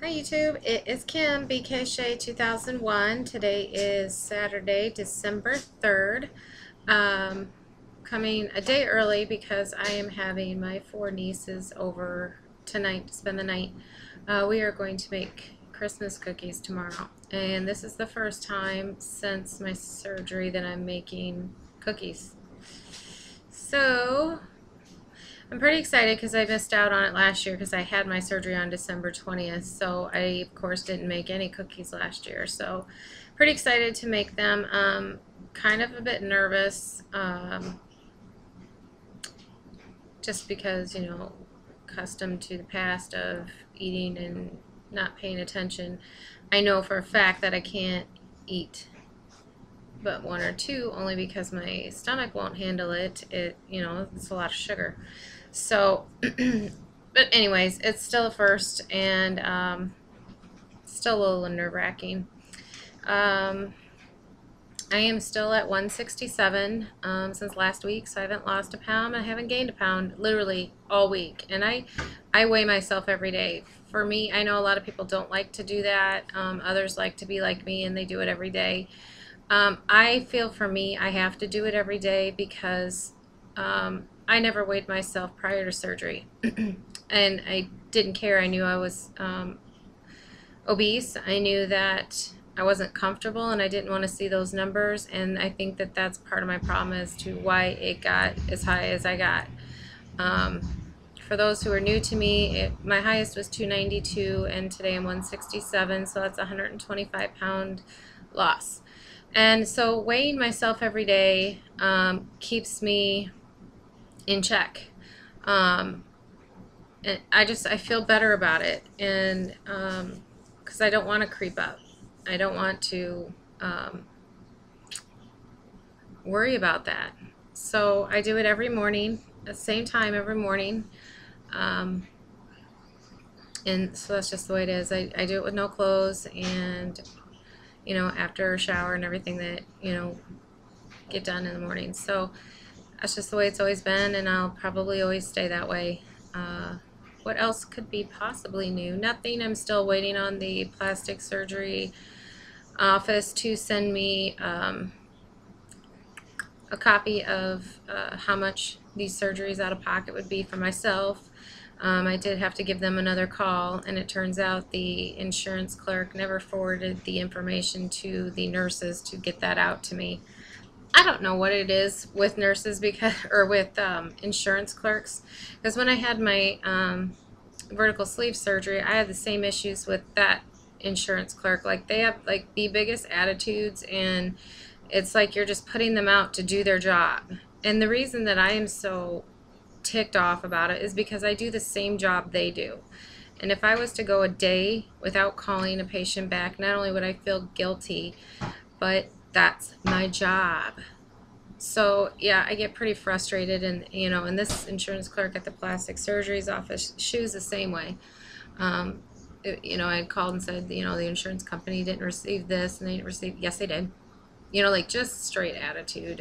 Hi YouTube, it is Kim, BK Shay 2001. Today is Saturday, December 3rd. Coming a day early because I am having my four nieces over tonight to spend the night. We are going to make Christmas cookies tomorrow. And this is the first time since my surgery that I'm making cookies. So I'm pretty excited because I missed out on it last year because I had my surgery on December 20th, so I of course didn't make any cookies last year. So pretty excited to make them. Kind of a bit nervous, just because, you know, accustomed to the past of eating and not paying attention. I know for a fact that I can't eat but one or two, only because my stomach won't handle it. It's a lot of sugar. So, but anyways, it's still a first, and still a little nerve-wracking. I am still at 167 since last week, so I haven't lost a pound. I haven't gained a pound literally all week, and I weigh myself every day. For me, I know a lot of people don't like to do that. Others like to be like me, and they do it every day. I feel for me, I have to do it every day because I never weighed myself prior to surgery. And I didn't care. I knew I was obese. I knew that I wasn't comfortable, and I didn't want to see those numbers. And I think that that's part of my problem as to why it got as high as I got. For those who are new to me, my highest was 292, and today I'm 167, so that's a 125-pound loss. And so weighing myself every day keeps me in check. And I feel better about it, and because I don't want to creep up. I don't want to worry about that. So I do it every morning, at the same time every morning. And so that's just the way it is. I do it with no clothes, and after a shower and everything that, get done in the morning. So that's just the way it's always been, and I'll probably always stay that way. What else could be possibly new? Nothing. I'm still waiting on the plastic surgery office to send me a copy of how much these surgeries out of pocket would be for myself. I did have to give them another call, and it turns out the insurance clerk never forwarded the information to the nurses to get that out to me. I don't know what it is with nurses or with insurance clerks, because when I had my vertical sleeve surgery, I had the same issues with that insurance clerk. Like, they have like the biggest attitudes, and it's like you're just putting them out to do their job. And the reason that I am so ticked off about it is because I do the same job they do. And if I was to go a day without calling a patient back, not only would I feel guilty, but that's my job. So yeah, I get pretty frustrated, and and this insurance clerk at the plastic surgery's office, she was the same way. I had called and said, the insurance company didn't receive this, and they didn't receive. Yes, they did. Like, just straight attitude.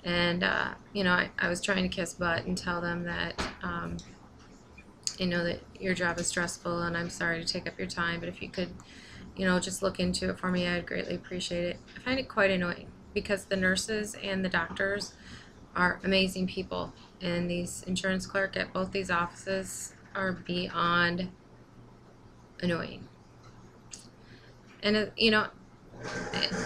And I was trying to kiss butt and tell them that that your job is stressful, and I'm sorry to take up your time, but if you could just look into it for me, I'd greatly appreciate it. I find it quite annoying because the nurses and the doctors are amazing people, and these insurance clerk at both these offices are beyond annoying. And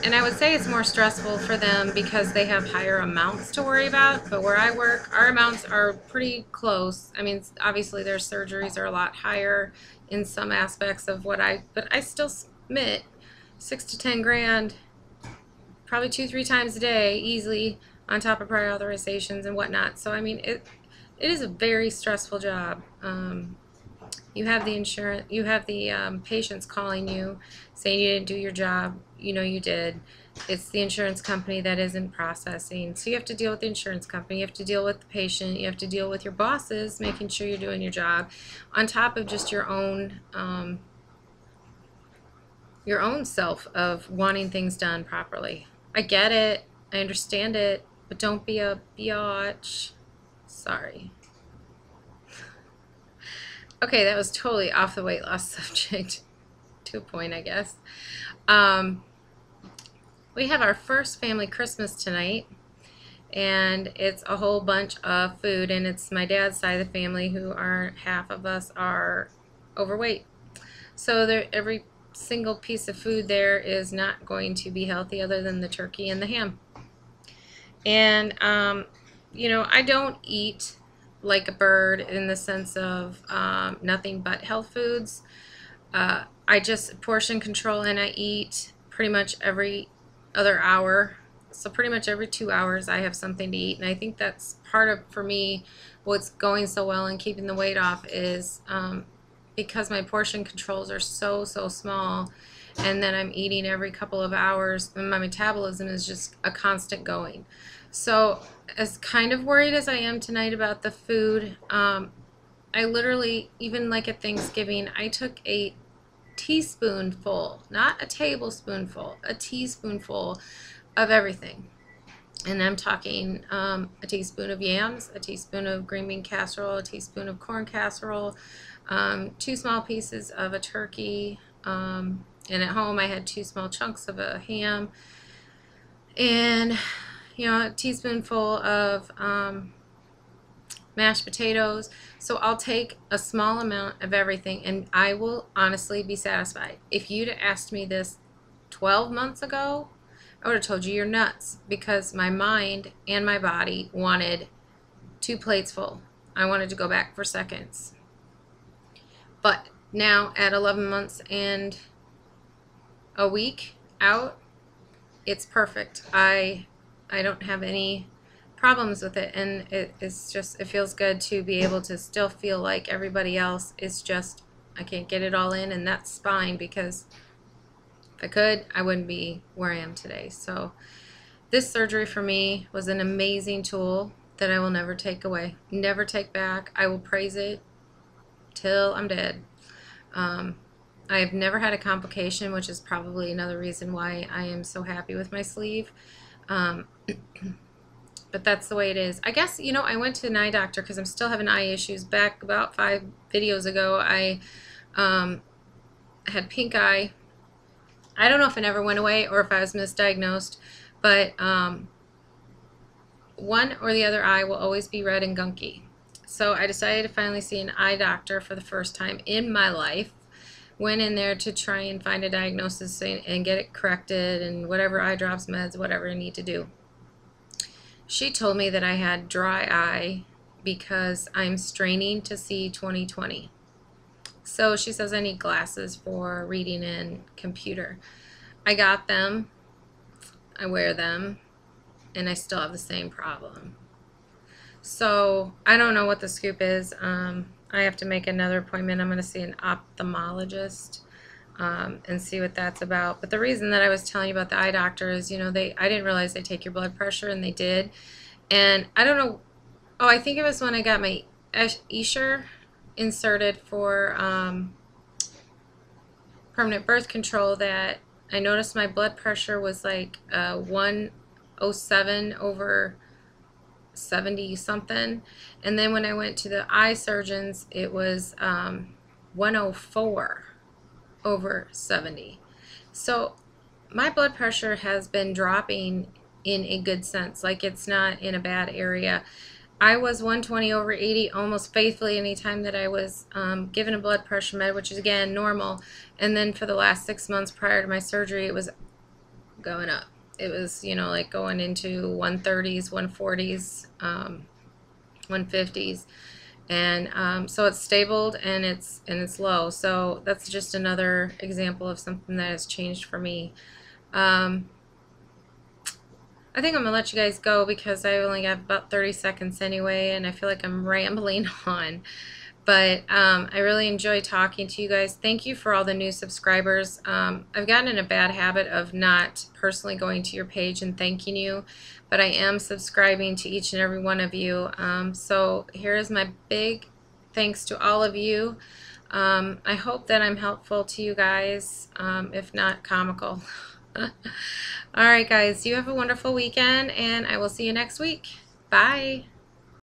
and I would say it's more stressful for them because they have higher amounts to worry about. But where I work, our amounts are pretty close. I mean, obviously their surgeries are a lot higher in some aspects of but I still submit 6 to 10 grand, probably 2-3 times a day, easily, on top of prior authorizations and whatnot. So I mean, it is a very stressful job. You have the patients calling you saying you didn't do your job. You did. It's the insurance company that isn't processing. So you have to deal with the insurance company. You have to deal with the patient. You have to deal with your bosses, making sure you're doing your job, on top of just your own self of wanting things done properly. I get it. I understand it. But don't be a biatch. Sorry. Okay, that was totally off the weight loss subject. To a point, I guess. Um, we have our first family Christmas tonight, and it's a whole bunch of food, and it's my dad's side of the family who are, half of us are overweight. So every single piece of food there is not going to be healthy other than the turkey and the ham. And, I don't eat like a bird in the sense of nothing but health foods. I just portion control, and I eat pretty much every other hour. So pretty much every 2 hours I have something to eat. And I think that's part of, for me, what's going so well and keeping the weight off is because my portion controls are so small, and then I'm eating every couple of hours, and my metabolism is just a constant going. So as kind of worried as I am tonight about the food, I literally, even like at Thanksgiving, I took a teaspoonful, not a tablespoonful, a teaspoonful of everything. And I'm talking a teaspoon of yams, a teaspoon of green bean casserole, a teaspoon of corn casserole, 2 small pieces of a turkey, and at home I had 2 small chunks of a ham, and a teaspoonful of mashed potatoes. So I'll take a small amount of everything, and I will honestly be satisfied. If you'd asked me this 12 months ago, I would have told you you're nuts, because my mind and my body wanted 2 plates full. I wanted to go back for seconds. But now at 11 months and a week out, it's perfect. I don't have any problems with it, and it's just, it feels good to be able to still feel like everybody else. Is just, I can't get it all in, and that's fine, because if I could, I wouldn't be where I am today. So this surgery for me was an amazing tool that I will never take away, never take back. I will praise it till I'm dead. I've never had a complication, which is probably another reason why I am so happy with my sleeve. But that's the way it is. I guess, I went to an eye doctor because I'm still having eye issues. Back about 5 videos ago, I had pink eye. I don't know if it never went away or if I was misdiagnosed, but one or the other eye will always be red and gunky. So I decided to finally see an eye doctor for the first time in my life. Went in there to try and find a diagnosis and get it corrected, and whatever eye drops, meds, whatever I need to do. She told me that I had dry eye because I'm straining to see 20/20. So she says I need glasses for reading and computer. I got them, I wear them, and I still have the same problem. So I don't know what the scoop is. I have to make another appointment. I'm going to see an ophthalmologist and see what that's about. But the reason that I was telling you about the eye doctor is, I didn't realize they take your blood pressure, and they did. And I don't know. Oh, I think it was when I got my Esher inserted for permanent birth control that I noticed my blood pressure was like 107 over 70 something, and then when I went to the eye surgeons, it was 104 over 70. So my blood pressure has been dropping in a good sense, like it's not in a bad area. I was 120 over 80 almost faithfully anytime that I was given a blood pressure med, which is again normal, and then for the last 6 months prior to my surgery, it was going up. It was, like going into 130s, 140s, 150s, and so it's stabled, and it's low. So that's just another example of something that has changed for me. I think I'm gonna let you guys go because I only got about 30 seconds anyway, and I feel like I'm rambling on. But I really enjoy talking to you guys. Thank you for all the new subscribers. I've gotten in a bad habit of not personally going to your page and thanking you, but I am subscribing to each and every one of you. So here is my big thanks to all of you. I hope that I'm helpful to you guys, if not comical. All right, guys, you have a wonderful weekend, and I will see you next week. Bye.